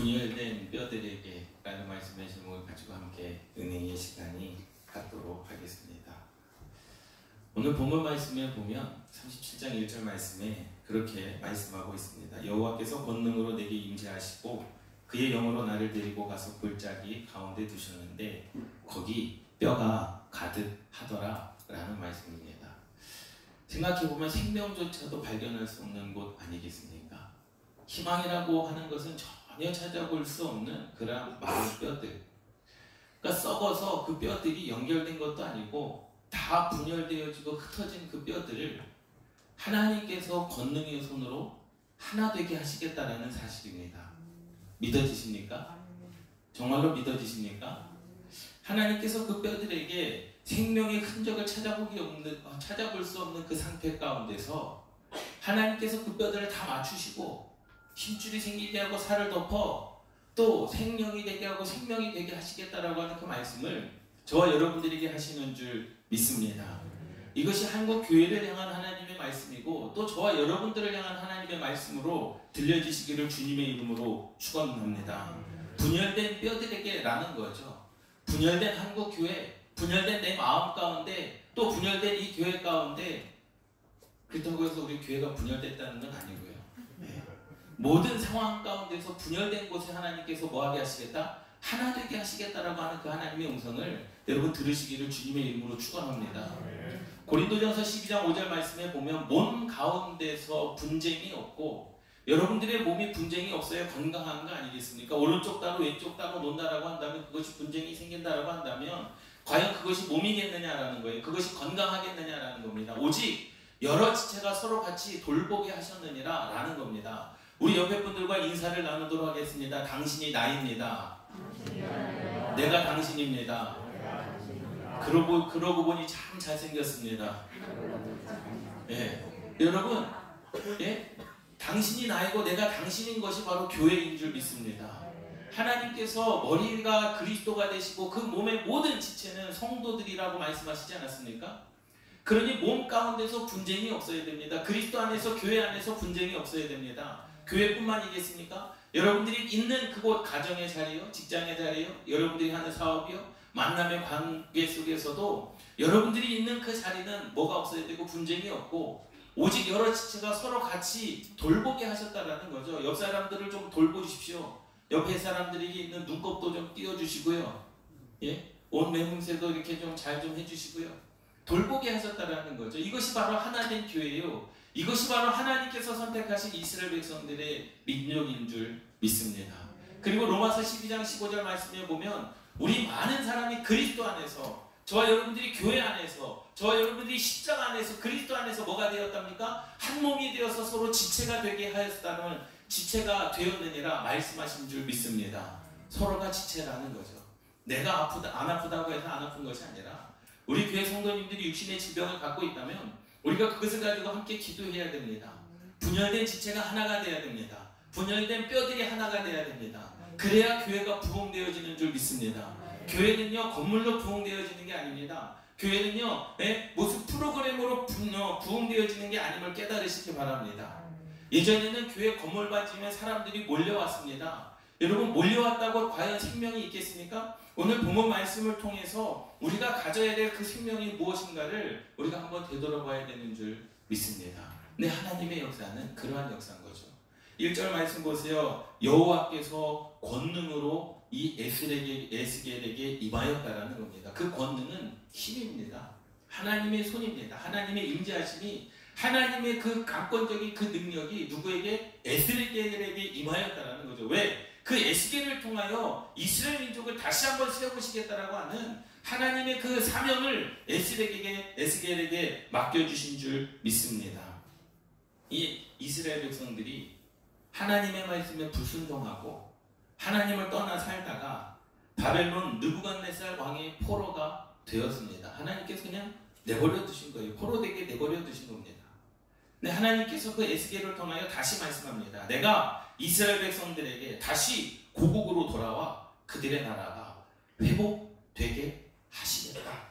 분열된 뼈들에게 라는 말씀의 제목을 가지고 함께 은혜의 시간이 갖도록 하겠습니다. 오늘 본문 말씀에 보면 37장 1절 말씀에 그렇게 말씀하고 있습니다. 여호와께서 권능으로 내게 임재하시고 그의 영으로 나를 데리고 가서 골짜기 가운데 두셨는데 거기 뼈가 가득하더라 라는 말씀입니다. 생각해보면 생명조차도 발견할 수 없는 곳 아니겠습니까? 희망이라고 하는 것은 전혀 찾아볼 수 없는 그런 마른 뼈들, 그러니까 썩어서 그 뼈들이 연결된 것도 아니고 다 분열되어지고 흩어진 그 뼈들을 하나님께서 권능의 손으로 하나 되게 하시겠다라는 사실입니다. 믿어지십니까? 정말로 믿어지십니까? 하나님께서 그 뼈들에게 생명의 흔적을 찾아볼 수 없는 그 상태 가운데서 하나님께서 그 뼈들을 다 맞추시고 힘줄이 생기게 하고 살을 덮어 또 생명이 되게 하고 생명이 되게 하시겠다라고 하는 그 말씀을 저와 여러분들에게 하시는 줄 믿습니다. 이것이 한국 교회를 향한 하나님의 말씀이고 또 저와 여러분들을 향한 하나님의 말씀으로 들려지시기를 주님의 이름으로 축원합니다. 분열된 뼈들에게 라는 거죠. 분열된 한국 교회, 분열된 내 마음 가운데 또 분열된 이 교회 가운데, 그렇다고 해서 우리 교회가 분열됐다는 건 아니고요. 네. 모든 상황 가운데서 분열된 곳에 하나님께서 뭐하게 하시겠다? 하나 되게 하시겠다라고 하는 그 하나님의 음성을 여러분 들으시기를 주님의 이름으로 축원합니다. 고린도전서 12장 5절 말씀에 보면 몸 가운데서 분쟁이 없고, 여러분들의 몸이 분쟁이 없어야 건강한 거 아니겠습니까? 오른쪽 따로 왼쪽 따로 논다라고 한다면, 그것이 분쟁이 생긴다라고 한다면 과연 그것이 몸이겠느냐라는 거예요. 그것이 건강하겠느냐라는 겁니다. 오직 여러 지체가 서로 같이 돌보게 하셨느니라 라는 겁니다. 우리 옆에 분들과 인사를 나누도록 하겠습니다. 당신이 나입니다. 내가 당신입니다. 그러고 보니 참 잘생겼습니다. 예. 여러분, 예? 당신이 나이고 내가 당신인 것이 바로 교회인 줄 믿습니다. 하나님께서 머리가 그리스도가 되시고 그 몸의 모든 지체는 성도들이라고 말씀하시지 않았습니까? 그러니 몸 가운데서 분쟁이 없어야 됩니다. 그리스도 안에서, 교회 안에서 분쟁이 없어야 됩니다. 교회뿐만이겠습니까? 여러분들이 있는 그곳, 가정의 자리요, 직장의 자리요, 여러분들이 하는 사업이요, 만남의 관계 속에서도 여러분들이 있는 그 자리는 뭐가 없어야 되고 분쟁이 없고, 오직 여러 지체가 서로 같이 돌보게 하셨다라는 거죠. 옆 사람들을 좀 돌보십시오. 옆에 사람들에게 있는 눈곱도 좀 띄워주시고요. 예? 옷 매문새도 이렇게 좀 잘 좀 해주시고요. 돌보게 하셨다라는 거죠. 이것이 바로 하나된 교회요. 이것이 바로 하나님께서 선택하신 이스라엘 백성들의 민족인 줄 믿습니다. 그리고 로마서 12장 15절 말씀에 보면 우리 많은 사람이 그리스도 안에서, 저와 여러분들이 교회 안에서, 저와 여러분들이 십자가 안에서, 그리스도 안에서 뭐가 되었답니까? 한 몸이 되어서 서로 지체가 되게 하였다는, 지체가 되었느니라 말씀하신 줄 믿습니다. 서로가 지체라는 거죠. 내가 안 아프다고 해서 안 아픈 것이 아니라 우리 교회 성도님들이 육신의 질병을 갖고 있다면 우리가 그것을 가지고 함께 기도해야 됩니다. 분열된 지체가 하나가 돼야 됩니다. 분열된 뼈들이 하나가 돼야 됩니다. 그래야 교회가 부흥되어지는 줄 믿습니다. 교회는요, 건물로 부흥되어지는 게 아닙니다. 교회는요, 무슨 프로그램으로 부흥되어지는 게 아님을 깨달으시기 바랍니다. 예전에는 교회 건물만 지면 사람들이 몰려왔습니다. 여러분, 몰려왔다고 과연 생명이 있겠습니까? 오늘 본문 말씀을 통해서 우리가 가져야 될 그 생명이 무엇인가를 우리가 한번 되돌아봐야 되는 줄 믿습니다. 근데 하나님의 역사는 그러한 역사인 거죠. 1절 말씀 보세요. 여호와께서 권능으로 이 에스겔에게 임하였다라는 겁니다. 그 권능은 힘입니다. 하나님의 손입니다. 하나님의 임재하심이, 하나님의 그 강권적인 그 능력이 누구에게? 에스겔에게 임하였다라는 거죠. 왜? 그 에스겔을 통하여 이스라엘 민족을 다시 한번 세우시겠다라고 하는 하나님의 그 사명을 에스겔에게 맡겨주신 줄 믿습니다. 이 이스라엘 백성들이 하나님의 말씀에 불순종하고 하나님을 떠나 살다가 바벨론 느부갓네살 왕의 포로가 되었습니다. 하나님께서 그냥 내버려 두신 거예요. 포로되게 내버려 두신 겁니다. 근데 하나님께서 그 에스겔을 통하여 다시 말씀합니다. 내가 이스라엘 백성들에게 다시 고국으로 돌아와 그들의 나라가 회복되게 하시겠다.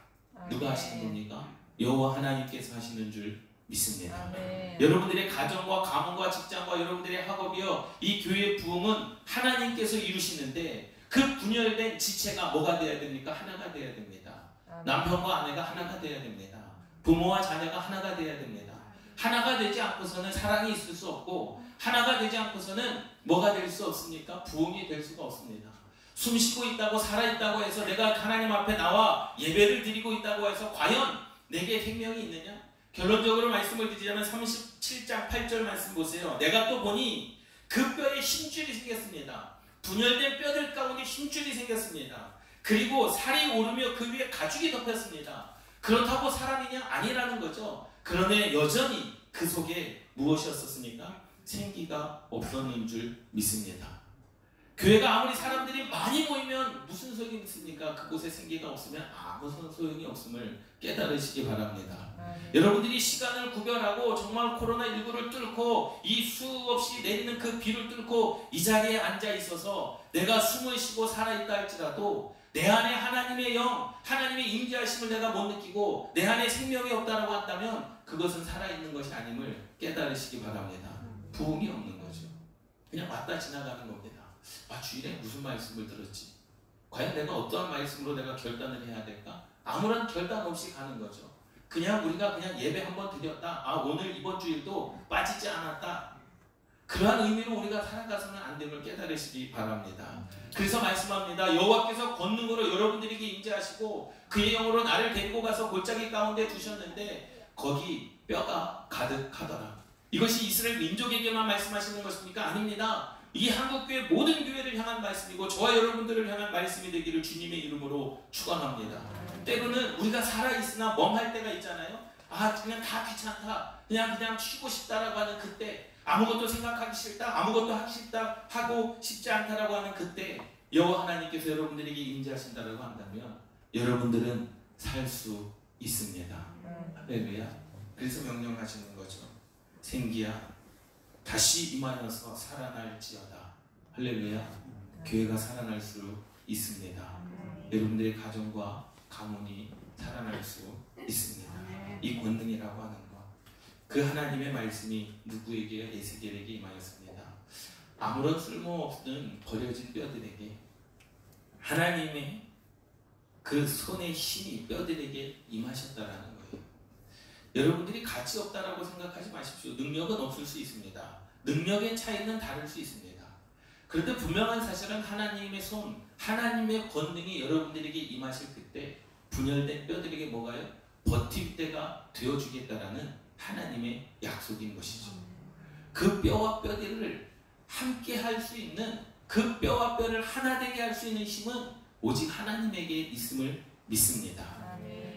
누가 하시는 겁니까? 여호와 하나님께서 하시는 줄 믿습니다. 아멘. 여러분들의 가정과 가문과 직장과 여러분들의 학업이요, 이 교회의 부흥은 하나님께서 이루시는데 그 분열된 지체가 뭐가 되어야 됩니까? 하나가 되어야 됩니다. 아멘. 남편과 아내가 하나가 되어야 됩니다. 부모와 자녀가 하나가 되어야 됩니다. 하나가 되지 않고서는 사랑이 있을 수 없고, 하나가 되지 않고서는 뭐가 될 수 없습니까? 부흥이 될 수가 없습니다. 숨 쉬고 있다고, 살아있다고 해서 내가 하나님 앞에 나와 예배를 드리고 있다고 해서 과연 내게 생명이 있느냐? 결론적으로 말씀을 드리자면 37장 8절 말씀 보세요. 내가 또 보니 그 뼈에 힘줄이 생겼습니다. 분열된 뼈들 가운데 힘줄이 생겼습니다. 그리고 살이 오르며 그 위에 가죽이 덮였습니다. 그렇다고 사람이냐? 아니라는 거죠. 그런데 여전히 그 속에 무엇이었었습니까? 생기가 없었는 줄 믿습니다. 교회가 아무리 사람들이 많이 모이면 무슨 소용이 있습니까? 그곳에 생기가 없으면 아무 소용이 없음을 깨달으시기 바랍니다. 여러분들이 시간을 구별하고 정말 코로나19를 뚫고 이 수없이 내리는 그 비를 뚫고 이 자리에 앉아 있어서 내가 숨을 쉬고 살아있다 할지라도 내 안에 하나님의 영, 하나님의 임재하심을 내가 못 느끼고 내 안에 생명이 없다라고 한다면 그것은 살아있는 것이 아님을 깨달으시기 바랍니다. 부흥이 없는 거죠. 그냥 왔다 지나가는 겁니다. 아, 주일에 무슨 말씀을 들었지? 과연 내가 어떠한 말씀으로 내가 결단을 해야 될까? 아무런 결단 없이 가는 거죠. 그냥 우리가 그냥 예배 한번 드렸다. 아, 오늘 이번 주일도 빠지지 않았다. 그러한 의미로 우리가 살아가서는 안 됨을 깨달으시기 바랍니다. 그래서 말씀합니다. 여호와께서 권능으로 여러분들에게 임재하시고 그의 영으로 나를 데리고 가서 골짜기 가운데 두셨는데 거기 뼈가 가득하더라. 이것이 이스라엘 민족에게만 말씀하시는 것입니까? 아닙니다. 이 한국교회 모든 교회를 향한 말씀이고 저와 여러분들을 향한 말씀이 되기를 주님의 이름으로 축원합니다. 때로는 우리가 살아있으나 멍할 때가 있잖아요. 아, 그냥 다 귀찮다, 그냥 쉬고 싶다라고 하는 그때, 아무것도 생각하기 싫다, 아무것도 하기 싫다, 하고 싶지 않다라고 하는 그때 여호와 하나님께서 여러분들에게 임재하신다라고 한다면 여러분들은 살 수 있습니다. 할렐루야. 그래서 명령하시는 거죠. 생기야 다시 임하여서 살아날지어다. 할렐루야. 교회가 살아날 수 있습니다. 여러분들의 가정과 가문이 살아날 수 있습니다. 이 권능이라고 하는 것, 그 하나님의 말씀이 누구에게? 에스겔에게 임하였습니다. 아무런 쓸모없는 버려진 뼈들에게 하나님의 그 손의 힘이 뼈들에게 임하셨다라는 거예요. 여러분들이 가치 없다라고 생각하지 마십시오. 능력은 없을 수 있습니다. 능력의 차이는 다를 수 있습니다. 그런데 분명한 사실은 하나님의 손, 하나님의 권능이 여러분들에게 임하실 그때 분열된 뼈들에게 뭐가요? 버틸 때가 되어주겠다라는 하나님의 약속인 것이죠. 그 뼈와 뼈들을 함께 할 수 있는, 그 뼈와 뼈를 하나 되게 할 수 있는 힘은 오직 하나님에게 있음을 믿습니다.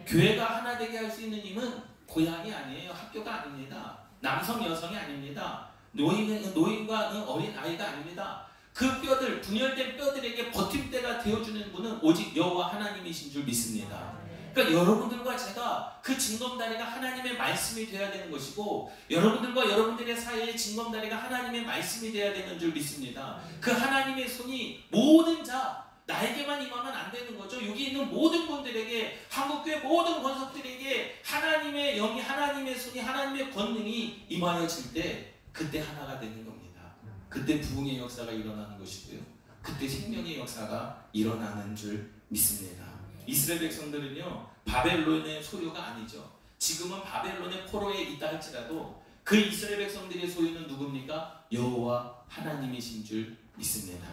교회가 하나 되게 할 수 있는 힘은 고향이 아니에요. 학교가 아닙니다. 남성 여성이 아닙니다. 노인과 어린 아이가 아닙니다. 그 뼈들, 분열된 뼈들에게 버팀대가 되어주는 분은 오직 여호와 하나님이신 줄 믿습니다. 그러니까 여러분들과 제가 그 징검다리가 하나님의 말씀이 되어야 되는 것이고, 여러분들과 여러분들의 사이의 징검다리가 하나님의 말씀이 되어야 되는 줄 믿습니다. 그 하나님의 손이 모든 자, 나에게만 임하면 안 되는 거죠. 여기 있는 모든 분들에게, 한국교회 모든 권속들에게 하나님의 영이, 하나님의 손이, 하나님의 권능이 임하여질 때 그때 하나가 되는 겁니다. 그때 부흥의 역사가 일어나는 것이고요. 그때 생명의 역사가 일어나는 줄 믿습니다. 이스라엘 백성들은요, 바벨론의 소유가 아니죠. 지금은 바벨론의 포로에 있다 할지라도 그 이스라엘 백성들의 소유는 누굽니까? 여호와 하나님이신 줄 믿습니다.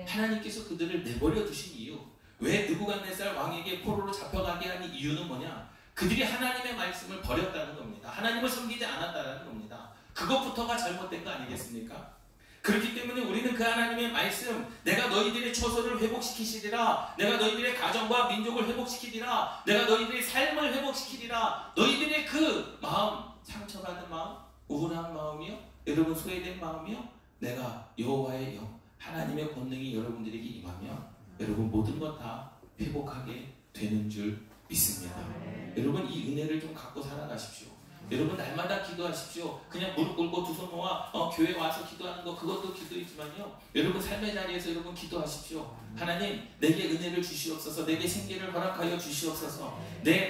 하나님께서 그들을 내버려 두신 이유, 왜 느부갓네살 왕에게 포로로 잡혀가게 한 이유는 뭐냐? 그들이 하나님의 말씀을 버렸다는 겁니다. 하나님을 섬기지 않았다는 겁니다. 그것부터가 잘못된 거 아니겠습니까? 그렇기 때문에 우리는 그 하나님의 말씀, 내가 너희들의 처소를 회복시키시리라, 내가 너희들의 가정과 민족을 회복시키리라, 내가 너희들의 삶을 회복시키리라, 너희들의 그 마음, 상처받은 마음, 우울한 마음이요, 여러분 소외된 마음이요, 내가 여호와의 영, 하나님의 권능이 여러분들에게 임하면 여러분 모든 것 다 회복하게 되는 줄 믿습니다. 여러분 이 은혜를 좀 갖고 살아가십시오. 여러분 날마다 기도하십시오. 그냥 무릎 꿇고 두 손 모아 교회 와서 기도하는 거 그것도 기도이지만요. 여러분 삶의 자리에서 여러분 기도하십시오. 하나님 내게 은혜를 주시옵소서. 내게 생기를 허락하여 주시옵소서. 내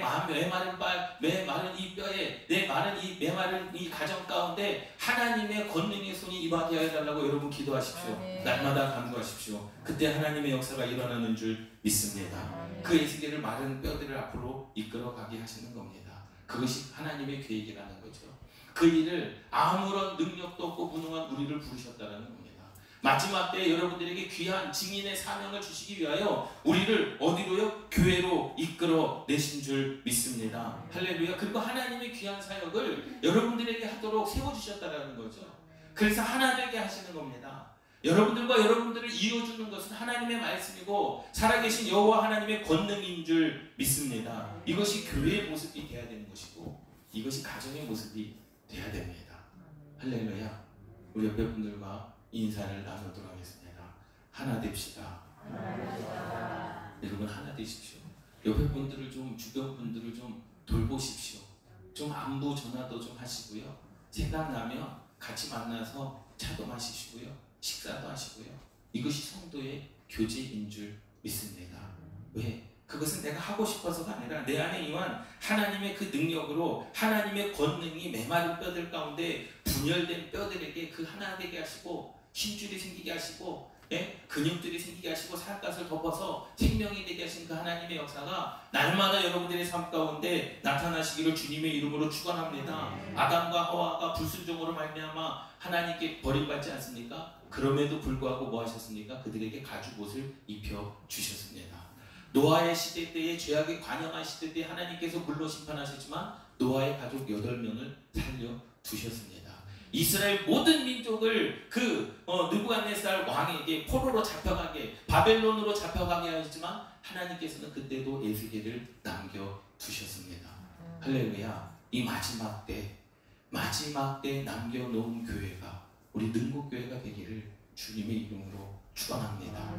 메마른 이 뼈에 내 마른 이 메마른 이 가정 가운데 하나님의 권능의 손이 임하게 해달라고 여러분 기도하십시오. 날마다 간구하십시오. 그때 하나님의 역사가 일어나는 줄 믿습니다. 그 에스겔을 마른 뼈들을 앞으로 이끌어가게 하시는 겁니다. 그것이 하나님의 계획이라는 거죠. 그 일을 아무런 능력도 없고 무능한 우리를 부르셨다는 겁니다. 마지막 때 여러분들에게 귀한 증인의 사명을 주시기 위하여 우리를 어디로요? 교회로 이끌어 내신 줄 믿습니다. 할렐루야. 그리고 하나님의 귀한 사역을 여러분들에게 하도록 세워주셨다는 거죠. 그래서 하나 되게 하시는 겁니다. 여러분들과 여러분들을 이어주는 것은 하나님의 말씀이고 살아계신 여호와 하나님의 권능인 줄 믿습니다. 이것이 교회의 모습이 되어야 되는 것이고 이것이 가정의 모습이 되어야 됩니다. 할렐루야. 우리 옆에 분들과 인사를 나누도록 하겠습니다. 하나 됩시다. 여러분 하나 되십시오. 옆에 분들을 좀 주변 분들을 좀 돌보십시오. 좀 안부 전화도 좀 하시고요. 생각나면 같이 만나서 차도 마시시고요. 식사도 하시고요. 이것이 성도의 교제인 줄 믿습니다. 왜? 그것은 내가 하고 싶어서가 아니라 내 안에 임한 하나님의 그 능력으로 하나님의 권능이 메마른 뼈들 가운데 분열된 뼈들에게 그 하나 되게 하시고 힘줄이 생기게 하시고 근육들이 생기게 하시고 살갗을 덮어서 생명이 되게 하신 그 하나님의 역사가 날마다 여러분들의 삶 가운데 나타나시기를 주님의 이름으로 축원합니다. 아담과 하와가 불순종으로 말미암아 하나님께 버림받지 않습니까? 그럼에도 불구하고 뭐 하셨습니까? 그들에게 가죽옷을 입혀 주셨습니다. 노아의 시대 때에 죄악에 관영한 시대 때 하나님께서 물로 심판하셨지만 노아의 가족 8명을 살려 두셨습니다. 이스라엘 모든 민족을 느부갓네살 왕에게 포로로 잡혀가게 바벨론으로 잡혀가게 하셨지만 하나님께서는 그때도 에스겔을 남겨두셨습니다. 할렐루야. 이 마지막 때 남겨놓은 교회가 우리 능곡교회가 되기를 주님의 이름으로 축원합니다.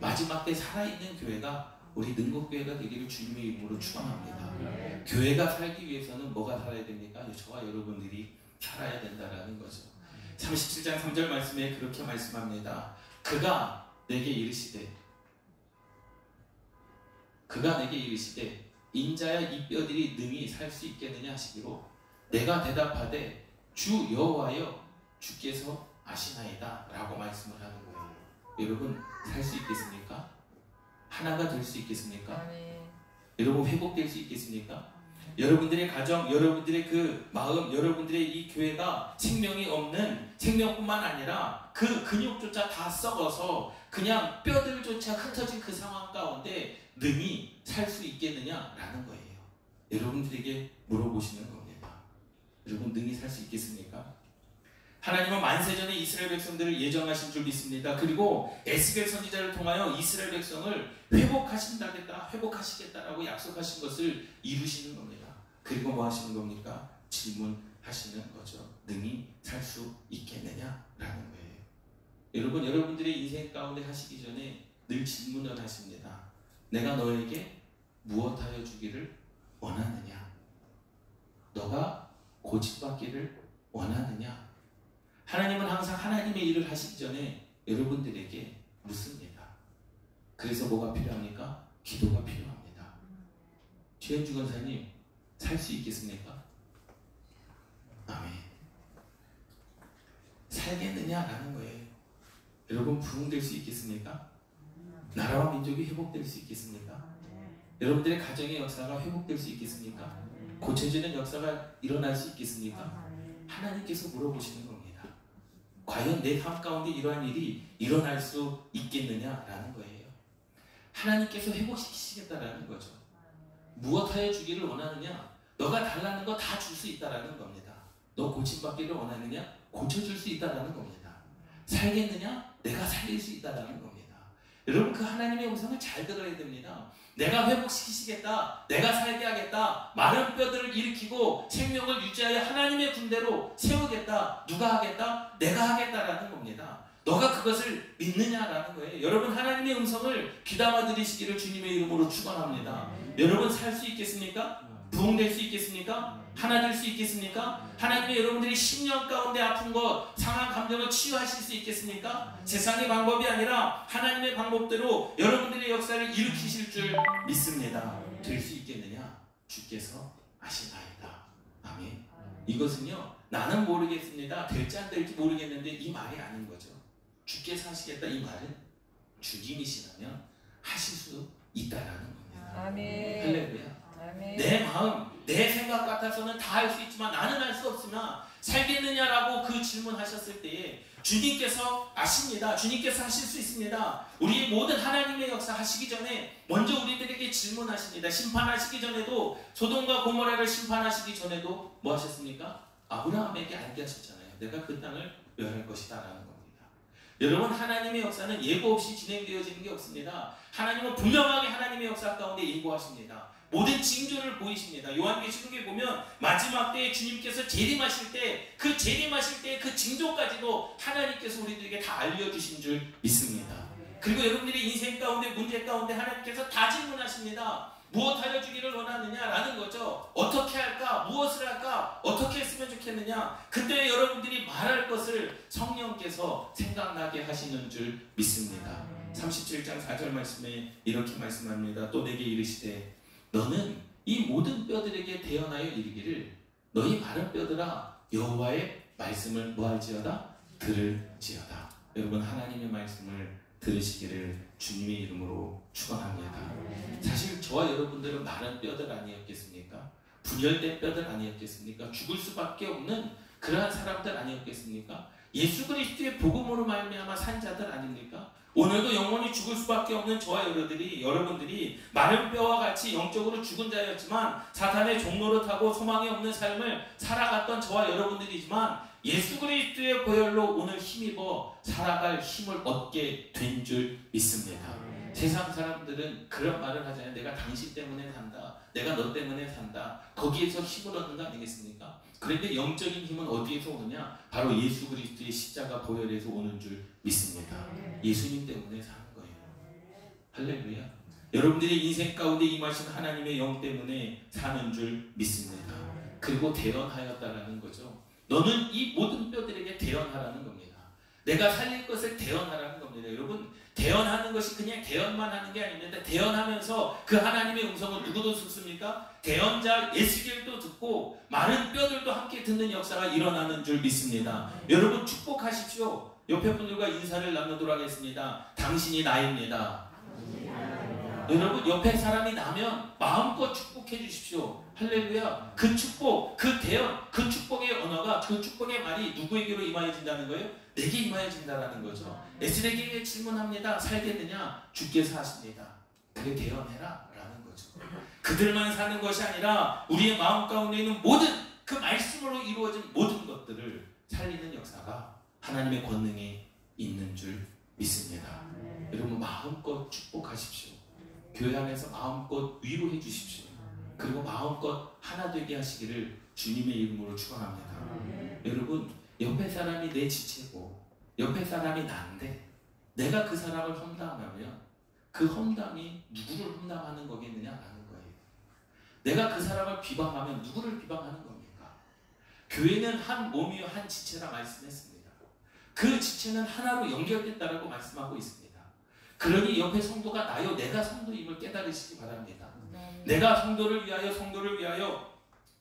마지막 때 살아있는 교회가 우리 능곡교회가 되기를 주님의 이름으로 축원합니다. 교회가 살기 위해서는 뭐가 살아야 됩니까? 저와 여러분들이 살아야 된다라는 거죠. 37장 3절 말씀에 그렇게 말씀합니다. 그가 내게 이르시되 인자야 이 뼈들이 능히 살 수 있겠느냐 하시기로 내가 대답하되 주 여호와여 주께서 아시나이다 라고 말씀을 하는 거예요. 여러분 살 수 있겠습니까? 하나가 될 수 있겠습니까? 여러분 회복될 수 있겠습니까? 여러분들의 가정, 여러분들의 그 마음, 여러분들의 이 교회가 생명이 없는 생명뿐만 아니라 그 근육조차 다 썩어서 그냥 뼈들조차 흩어진 그 상황 가운데 능히 살 수 있겠느냐라는 거예요. 여러분들에게 물어보시는 겁니다. 여러분 능히 살 수 있겠습니까? 하나님은 만세전에 이스라엘 백성들을 예정하신 줄 믿습니다. 그리고 에스겔 선지자를 통하여 이스라엘 백성을 회복하시겠다라고 약속하신 것을 이루시는 겁니다. 그리고 뭐 하시는 겁니까? 질문하시는 거죠. 능히 살 수 있겠느냐라는 거예요. 여러분, 여러분들의 인생 가운데 하시기 전에 늘 질문을 하십니다. 내가 너에게 무엇하여 주기를 원하느냐? 너가 고침받기를 원하느냐? 하나님은 항상 하나님의 일을 하시기 전에 여러분들에게 묻습니다. 그래서 뭐가 필요합니까? 기도가 필요합니다. 최현주 권사님, 살 수 있겠습니까? 아멘. 살겠느냐라는 거예요. 여러분 부흥될 수 있겠습니까? 나라와 민족이 회복될 수 있겠습니까? 여러분들의 가정의 역사가 회복될 수 있겠습니까? 고쳐지는 역사가 일어날 수 있겠습니까? 하나님께서 물어보시는 겁니다. 과연 내 삶 가운데 이러한 일이 일어날 수 있겠느냐라는 거예요. 하나님께서 회복시키시겠다라는 거죠. 무엇하여 주기를 원하느냐? 너가 달라는 거 다 줄 수 있다라는 겁니다. 너 고침받기를 원하느냐? 고쳐줄 수 있다라는 겁니다. 살겠느냐? 내가 살릴 수 있다라는 겁니다. 여러분 그 하나님의 음성을 잘 들어야 됩니다. 내가 회복시키시겠다. 내가 살게 하겠다. 마른 뼈들을 일으키고 생명을 유지하여 하나님의 군대로 세우겠다. 누가 하겠다? 내가 하겠다라는 겁니다. 너가 그것을 믿느냐라는 거예요. 여러분 하나님의 음성을 귀담아 들으시기를 주님의 이름으로 축원합니다. 여러분 살 수 있겠습니까? 부흥될 수 있겠습니까? 하나 될 수 있겠습니까? 하나님의 여러분들이 10년 가운데 아픈 것, 상한 감정을 치유하실 수 있겠습니까? 세상의 방법이 아니라 하나님의 방법대로 여러분들의 역사를 일으키실 줄 믿습니다. 될 수 있겠느냐? 주께서 아시나이다. 아멘. 이것은요, 나는 모르겠습니다. 될지 안 될지 모르겠는데 이 말이 아닌 거죠. 주께서 하시겠다 이 말은 주님이시라면 하실 수 있다라는 겁니다. 아멘. 할렐루야. 아멘. 내 마음, 내 생각 같아서는 다 할 수 있지만 나는 할 수 없으나 살겠느냐라고 그 질문하셨을 때에 주님께서 아십니다. 주님께서 하실 수 있습니다. 우리의 모든 하나님의 역사 하시기 전에 먼저 우리들에게 질문하십니다. 심판하시기 전에도, 소돔과 고모라를 심판하시기 전에도 뭐 하셨습니까? 아브라함에게 알게 하셨잖아요. 내가 그 땅을 멸할 것이다 라는 겁니다. 여러분, 하나님의 역사는 예고 없이 진행되어지는 게 없습니다. 하나님은 분명하게 하나님의 역사 가운데 예고하십니다. 모든 징조를 보이십니다. 요한계시록에 보면 마지막 때에 주님께서 재림하실 때 그 징조까지도 하나님께서 우리들에게 다 알려주신 줄 믿습니다. 그리고 여러분들의 인생 가운데, 문제 가운데 하나님께서 다 질문하십니다. 무엇 하여 주기를 원하느냐라는 거죠. 어떻게 할까? 무엇을 할까? 어떻게 했으면 좋겠느냐? 그때 여러분들이 말할 것을 성령께서 생각나게 하시는 줄 믿습니다. 37장 4절 말씀에 이렇게 말씀합니다. 또 내게 이르시되 너는 이 모든 뼈들에게 대언하여 이르기를 너희 마른 뼈들아 여호와의 말씀을 뭐할지어다? 들을지어다. 여러분, 하나님의 말씀을 들으시기를 주님의 이름으로 축원합니다. 사실 저와 여러분들은 마른 뼈들 아니었겠습니까? 분열된 뼈들 아니었겠습니까? 죽을 수밖에 없는 그러한 사람들 아니었겠습니까? 예수 그리스도의 복음으로 말미암아 산 자들 아닙니까? 오늘도 영원히 죽을 수밖에 없는 저와 여러분들이 마른 뼈와 같이 영적으로 죽은 자였지만 사탄의 종로를 타고 소망이 없는 삶을 살아갔던 저와 여러분들이지만 예수 그리스도의 보혈로 오늘 힘입어 살아갈 힘을 얻게 된 줄 믿습니다. 세상 사람들은 그런 말을 하잖아요. 내가 당신 때문에 산다. 내가 너 때문에 산다. 거기에서 힘을 얻는 거 아니겠습니까? 그런데 영적인 힘은 어디에서 오느냐? 바로 예수 그리스도의 십자가 보혈에서 오는 줄 믿습니다. 예수님 때문에 사는 거예요. 할렐루야. 여러분들의 인생 가운데 임하신 하나님의 영 때문에 사는 줄 믿습니다. 그리고 대언하였다라는 거죠. 너는 이 모든 뼈들에게 대언하라는 겁니다. 내가 살릴 것을 대언하라는 겁니다. 여러분, 대언하는 것이 그냥 대언만 하는 게 아닙니다. 대언하면서 그 하나님의 음성을 누구도 듣습니까? 대언자 에스겔도 듣고 마른 뼈들도 함께 듣는 역사가 일어나는 줄 믿습니다. 여러분, 축복하십시오. 옆에 분들과 인사를 나누도록 하겠습니다. 당신이 나입니다. 여러분, 옆에 사람이 나면 마음껏 축복해 주십시오. 할렐루야. 그 축복, 그 대언, 그 축복의 언어가, 그 축복의 말이 누구에게로 임하여진다는 거예요? 내게 임하여진다는 거죠. 에스겔에게 질문합니다. 살겠느냐? 주께서 하십니다. 그래, 대언해라 라는 거죠. 그들만 사는 것이 아니라 우리의 마음 가운데 있는 모든 그 말씀으로 이루어진 모든 것들을 살리는 역사가 하나님의 권능에 있는 줄 믿습니다. 여러분, 마음껏 축복하십시오. 교회 안에서 마음껏 위로해 주십시오. 그리고 마음껏 하나 되게 하시기를 주님의 이름으로 축원합니다. 여러분, 옆에 사람이 내 지체고 옆에 사람이 나인데 내가 그 사람을 험담하면 그 험담이 누구를 험담하는 거겠느냐라는 거예요. 내가 그 사람을 비방하면 누구를 비방하는 겁니까? 교회는 한 몸이요 한 지체라 말씀했습니다. 그 지체는 하나로 연결됐다라고 말씀하고 있습니다. 그러니 옆에 성도가 나요, 내가 성도임을 깨달으시기 바랍니다. 내가 성도를 위하여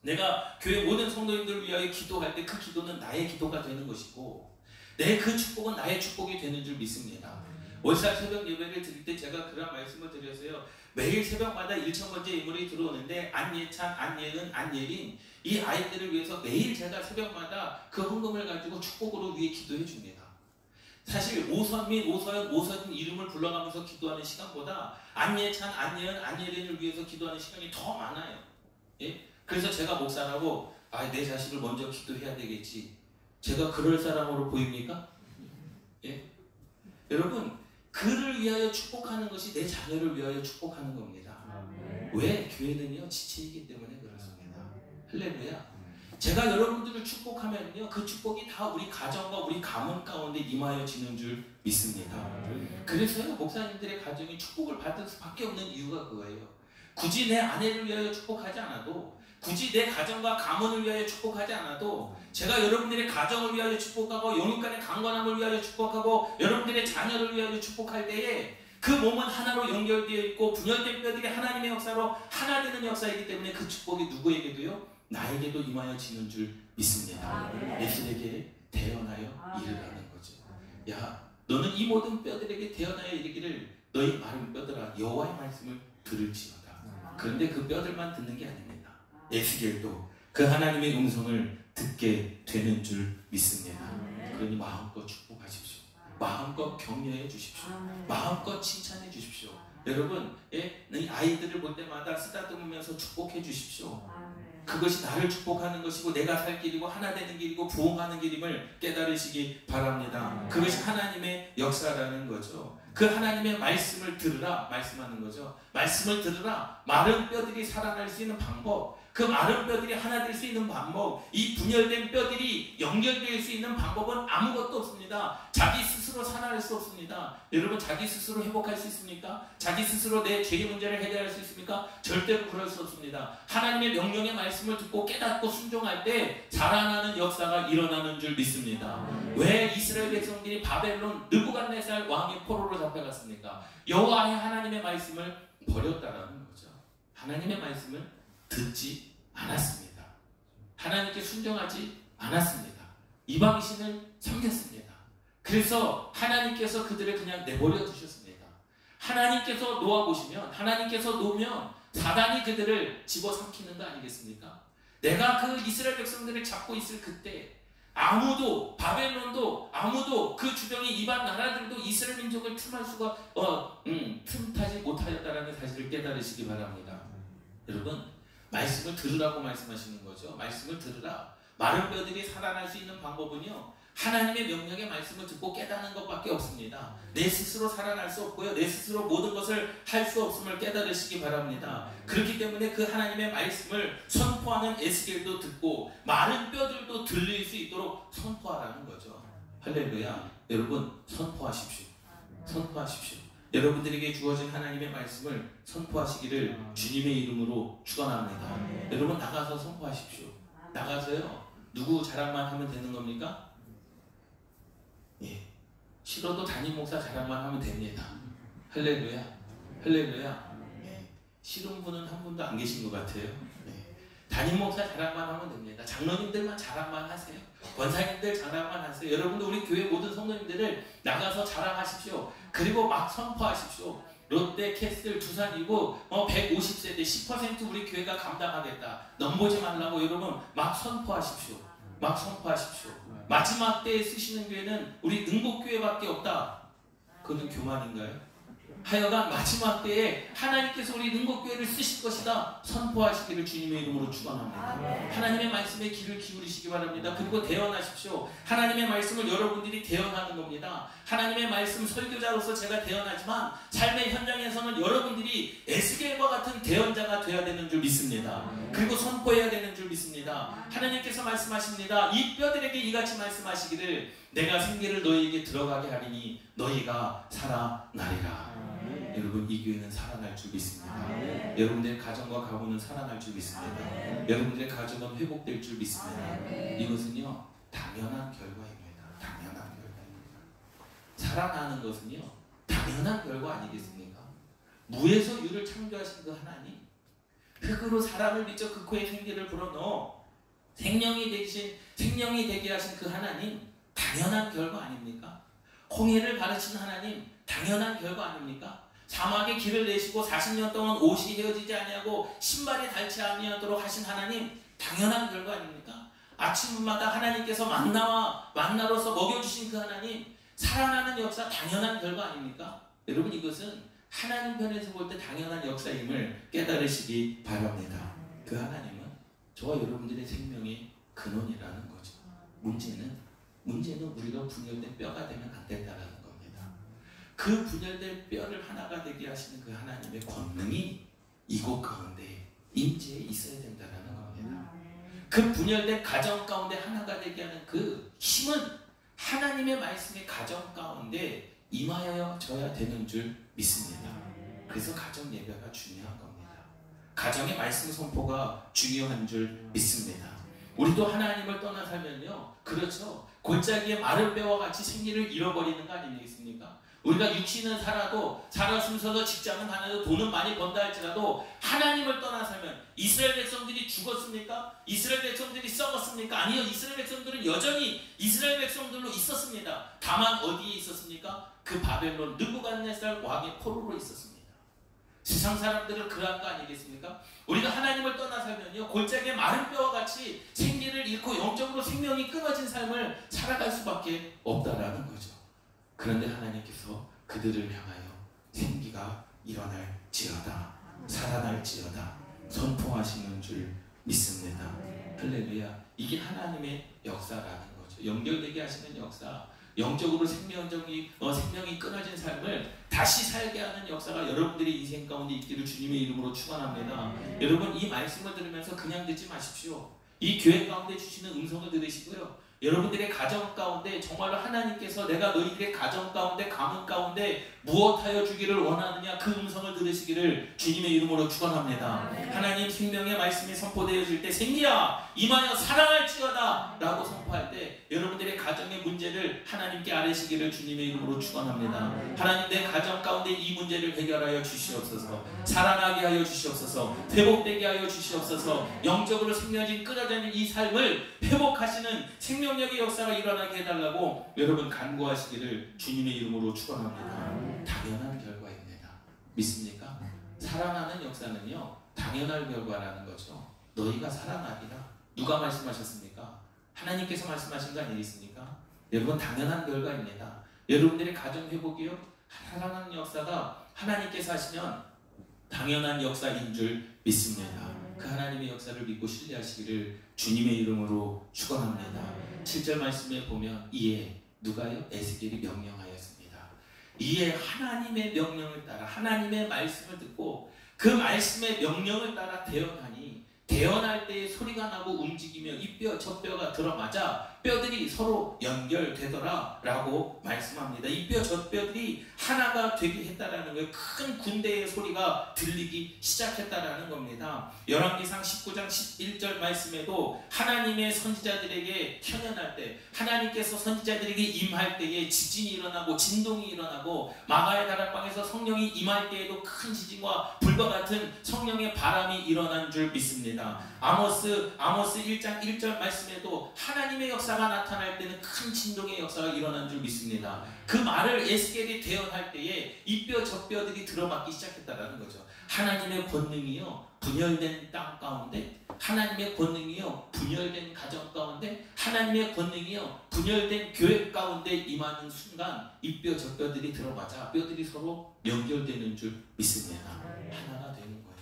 내가 교회 모든 성도님들을 위하여 기도할 때 그 기도는 나의 기도가 되는 것이고 내 그 축복은 나의 축복이 되는 줄 믿습니다. 월사 새벽 예배를 드릴 때 제가 그런 말씀을 드렸어요. 매일 새벽마다 1,000번째 예물이 들어오는데 안예찬, 안예은, 안예린 이 아이들을 위해서 매일 제가 새벽마다 그 헌금을 가지고 축복으로 위해 기도해 줍니다. 사실 오선민, 오서연, 오서진 이름을 불러가면서 기도하는 시간보다 안예찬, 안예은, 안예린을 위해서 기도하는 시간이 더 많아요. 예? 그래서 제가 목사라고 내 자식을 먼저 기도해야 되겠지. 제가 그럴 사람으로 보입니까? 예? 여러분, 그를 위하여 축복하는 것이 내 자녀를 위하여 축복하는 겁니다. 왜? 교회는요 지체이기 때문에 그렇습니다. 할렐루야. 제가 여러분들을 축복하면요 그 축복이 다 우리 가정과 우리 가문 가운데 임하여지는 줄 믿습니다. 그래서요 목사님들의 가정이 축복을 받을 수밖에 없는 이유가 그거예요. 굳이 내 아내를 위하여 축복하지 않아도, 굳이 내 가정과 가문을 위하여 축복하지 않아도, 제가 여러분들의 가정을 위하여 축복하고 영육간의 강건함을 위하여 축복하고 여러분들의 자녀를 위하여 축복할 때에 그 몸은 하나로 연결되어 있고 분열된 뼈들이 하나님의 역사로 하나 되는 역사이기 때문에 그 축복이 누구에게도요? 나에게도 임하여지는 줄 믿습니다. 에스겔에게 대언하여 이르라는 거죠. 야, 너는 이 모든 뼈들에게 대언하여 이르기를 너희 마른 뼈들아 여호와의 말씀을 들을지어다. 그런데 그 뼈들만 듣는 게 아닙니다. 에스겔도 그 하나님의 음성을 듣게 되는 줄 믿습니다. 그러니 마음껏 축복하십시오. 마음껏 격려해 주십시오. 마음껏 칭찬해 주십시오. 여러분, 이 아이들을 볼 때마다 쓰다듬으면서 축복해 주십시오. 그것이 나를 축복하는 것이고 내가 살 길이고 하나 되는 길이고 부흥하는 길임을 깨달으시기 바랍니다. 그것이 하나님의 역사라는 거죠. 그 하나님의 말씀을 들으라 말씀하는 거죠. 말씀을 들으라. 마른 뼈들이 살아날 수 있는 방법, 그 마른 뼈들이 하나 될 수 있는 방법, 이 분열된 뼈들이 연결될 수 있는 방법은 아무것도 없습니다. 자기 스스로 살아날 수 없습니다. 여러분, 자기 스스로 회복할 수 있습니까? 자기 스스로 내 죄의 문제를 해결할 수 있습니까? 절대로 그럴 수 없습니다. 하나님의 명령의 말씀을 듣고 깨닫고 순종할 때 자라나는 역사가 일어나는 줄 믿습니다. 왜 이스라엘 백성들이 바벨론 느부갓네살 왕의 포로로 잡혀갔습니까? 여호와의 하나님의 말씀을 버렸다라는 거죠. 하나님의 말씀을 듣지 않았습니다. 하나님께 순종하지 않았습니다. 이방신을 섬겼습니다. 그래서 하나님께서 그들을 그냥 내버려 두셨습니다. 하나님께서 놓아보시면, 하나님께서 놓으면 사단이 그들을 집어삼키는 거 아니겠습니까? 내가 그 이스라엘 백성들을 잡고 있을 그때 아무도, 바벨론도 아무도, 그 주변의 이방 나라들도 이스라엘 민족을 틈할 수가 틈타지 못하였다라는 사실을 깨달으시기 바랍니다. 여러분, 말씀을 들으라고 말씀하시는 거죠. 말씀을 들으라. 마른 뼈들이 살아날 수 있는 방법은요, 하나님의 명령의 말씀을 듣고 깨닫는 것밖에 없습니다. 내 스스로 살아날 수 없고요, 내 스스로 모든 것을 할 수 없음을 깨달으시기 바랍니다. 그렇기 때문에 그 하나님의 말씀을 선포하는 에스겔도 듣고 마른 뼈들도 들릴 수 있도록 선포하라는 거죠. 할렐루야. 여러분, 선포하십시오. 선포하십시오. 여러분들에게 주어진 하나님의 말씀을 선포하시기를 주님의 이름으로 축원합니다. 여러분, 나가서 선포하십시오. 나가서요, 누구 자랑만 하면 되는 겁니까? 예, 싫어도 담임 목사 자랑만 하면 됩니다. 할렐루야. 할렐루야. 예, 싫은 분은 한 분도 안 계신 것 같아요. 예, 담임 목사 자랑만 하면 됩니다. 장로님들만 자랑만 하세요. 권사님들 자랑만 하세요. 여러분도 우리 교회 모든 성도님들을 나가서 자랑하십시오. 그리고 막 선포하십시오. 롯데, 캐슬, 두산이고 150세대 10% 우리 교회가 감당하겠다. 넘보지 말라고 여러분 막 선포하십시오. 막 선포하십시오. 마지막 때에 쓰시는 교회는 우리 능곡교회밖에 없다. 그건 교만인가요? 하여간 마지막 때에 하나님께서 우리 능곡교회를 쓰실 것이다. 선포하시기를 주님의 이름으로 축원합니다. 하나님의 말씀에 귀를 기울이시기 바랍니다. 그리고 대언하십시오. 하나님의 말씀을 여러분들이 대언하는 겁니다. 하나님의 말씀 설교자로서 제가 대언하지만 삶의 현장에서는 여러분들이 에스겔과 같은 대언자가 되어야 되는 줄 믿습니다. 그리고 선포해야 되는 줄 믿습니다. 하나님께서 말씀하십니다. 이 뼈들에게 이같이 말씀하시기를 내가 생기를 너희에게 들어가게 하리니 너희가 살아나리라. 여러분, 이 교회는 살아날 줄 믿습니다. 여러분들의 가정과 가문은 살아날 줄 믿습니다. 여러분들의 가정은 회복될 줄 믿습니다. 이것은요, 당연한 결과입니다. 당연한 결과입니다. 살아나는 것은요, 당연한 결과 아니겠습니까? 무에서 유를 창조하신 그 하나님, 흙으로 사람을 빚어 그 코에 생기를 불어넣어 생명이 되게 하신 그 하나님, 당연한 결과 아닙니까? 홍해를 가르치는 하나님, 당연한 결과 아닙니까? 사막에 길을 내시고 40년 동안 옷이 헤어지지 아니하고 신발이 닳지 아니하도록 하신 하나님, 당연한 결과 아닙니까? 아침마다 하나님께서 만나로서 먹여주신 그 하나님, 살아나는 역사, 당연한 결과 아닙니까? 여러분, 이것은 하나님 편에서 볼 때 당연한 역사임을 깨달으시기 바랍니다. 그 하나님은 저와 여러분들의 생명의 근원이라는 거죠. 문제는 우리가 분열된 뼈가 되면 안 된다는 겁니다. 그 분열된 뼈를 하나가 되게 하시는 그 하나님의 권능이 이곳 가운데 임재에 있어야 된다는 겁니다. 그 분열된 가정 가운데 하나가 되게 하는 그 힘은 하나님의 말씀의 가정 가운데 임하여져야 되는 줄 믿습니다. 그래서 가정 예배가 중요한 겁니다. 가정의 말씀 선포가 중요한 줄 믿습니다. 우리도 하나님을 떠나 살면요, 그렇죠, 골짜기에 마른 뼈와 같이 생리를 잃어버리는 거 아니겠습니까? 우리가 육신은 살아도, 살아 숨서서 직장은 다녀도 돈은 많이 번다 할지라도 하나님을 떠나 살면, 이스라엘 백성들이 죽었습니까? 이스라엘 백성들이 썩었습니까? 아니요, 이스라엘 백성들은 여전히 이스라엘 백성들로 있었습니다. 다만 어디에 있었습니까? 그 바벨론 느부갓네살 왕의 포로로 있었습니다. 세상 사람들은 그런 거 아니겠습니까? 우리가 하나님을 떠나 살면요, 골짜기에 마른 뼈와 같이 생기를 잃고 영적으로 생명이 끊어진 삶을 살아갈 수밖에 없다라는 거죠. 그런데 하나님께서 그들을 향하여 생기가 일어날지어다, 살아날지어다 선포하시는 줄 믿습니다. 할렐루야. 이게 하나님의 역사라는 거죠. 연결되게 하시는 역사, 영적으로 생명이 끊어진 삶을 다시 살게 하는 역사가 여러분들의 인생 가운데 있기를 주님의 이름으로 축원합니다. 여러분, 이 말씀을 들으면서 그냥 듣지 마십시오. 이 교회 가운데 주시는 음성을 들으시고요, 여러분들의 가정 가운데 정말로 하나님께서 내가 너희들의 가정 가운데, 가문 가운데 무엇하여 주기를 원하느냐, 그 음성을 들으시기를 주님의 이름으로 축원합니다. 하나님 생명의 말씀이 선포되어질 때 생기야 임하여 살아날지어다 라고 선포할 때 여러분들의 가정의 문제를 하나님께 아뢰시기를 주님의 이름으로 축원합니다. 하나님, 내 가정 가운데 이 문제를 해결하여 주시옵소서. 살아나게 하여 주시옵소서. 회복되게 하여 주시옵소서. 영적으로 생명이 끊어지는 이 삶을 회복하시는 생명력의 역사가 일어나게 해달라고 여러분 간구하시기를 주님의 이름으로 축원합니다. 당연한 결과입니다. 믿습니까? 살아나는 역사는요, 당연할 결과라는 거죠. 너희가 살아나리라. 누가 말씀하셨습니까? 하나님께서 말씀하신 거 아니겠습니까? 여러분, 당연한 결과입니다. 여러분들의 가정 회복이요, 살아나는 역사가 하나님께서 하시면 당연한 역사인 줄 믿습니다. 그 하나님의 역사를 믿고 신뢰하시기를 주님의 이름으로 축원합니다. 7절 말씀에 보면 이에 누가요? 에스겔이 명령하였습니다. 이에 하나님의 명령을 따라, 하나님의 말씀을 듣고 그 말씀의 명령을 따라 대언하니, 대언할 때에 소리가 나고 움직이며 이 뼈 저 뼈가 들어맞아 뼈들이 서로 연결되더라 라고 말씀합니다. 이 뼈 저 뼈들이 하나가 되게 했다라는 거예요. 큰 군대의 소리가 들리기 시작했다라는 겁니다. 열왕기상 19장 11절 말씀에도 하나님의 선지자들에게 현현할 때, 하나님께서 선지자들에게 임할 때에 지진이 일어나고 진동이 일어나고, 마가의 다락방에서 성령이 임할 때에도 큰 지진과 불과 같은 성령의 바람이 일어난 줄 믿습니다. 아모스 1장 1절 말씀에도 하나님의 역사가 나타날 때는 큰 진동의 역사가 일어난 줄 믿습니다. 그 말을 에스겔이 대언할 때에 이 뼈 저 뼈들이 들어맞기 시작했다는 거죠. 하나님의 권능이요, 분열된 땅 가운데, 하나님의 권능이요, 분열된 가정 가운데, 하나님의 권능이요, 분열된 교회 가운데 임하는 순간 이 뼈 저 뼈들이 들어맞아 뼈들이 서로 연결되는 줄 믿습니다. 하나가 되는 거예요.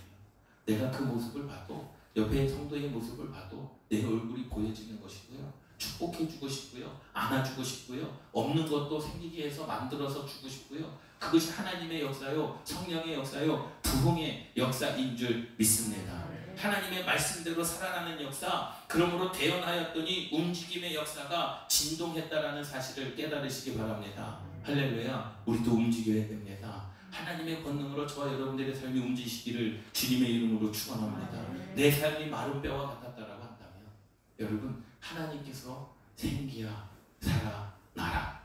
내가 그 모습을 봐도, 옆에 성도의 모습을 봐도 내 얼굴이 보여지는 것이고요, 축복해주고 싶고요, 안아주고 싶고요, 없는 것도 생기게 해서 만들어서 주고 싶고요, 그것이 하나님의 역사요, 성령의 역사요, 부흥의 역사인 줄 믿습니다. 하나님의 말씀대로 살아나는 역사, 그러므로 대언하였더니 움직임의 역사가 진동했다라는 사실을 깨달으시기 바랍니다. 할렐루야. 우리도 움직여야 됩니다. 하나님의 권능으로 저와 여러분들의 삶이 움직이시기를 주님의 이름으로 축원합니다. 내 삶이 마른 뼈와 같았다라고 한다면 여러분, 하나님께서 생기야 살아나라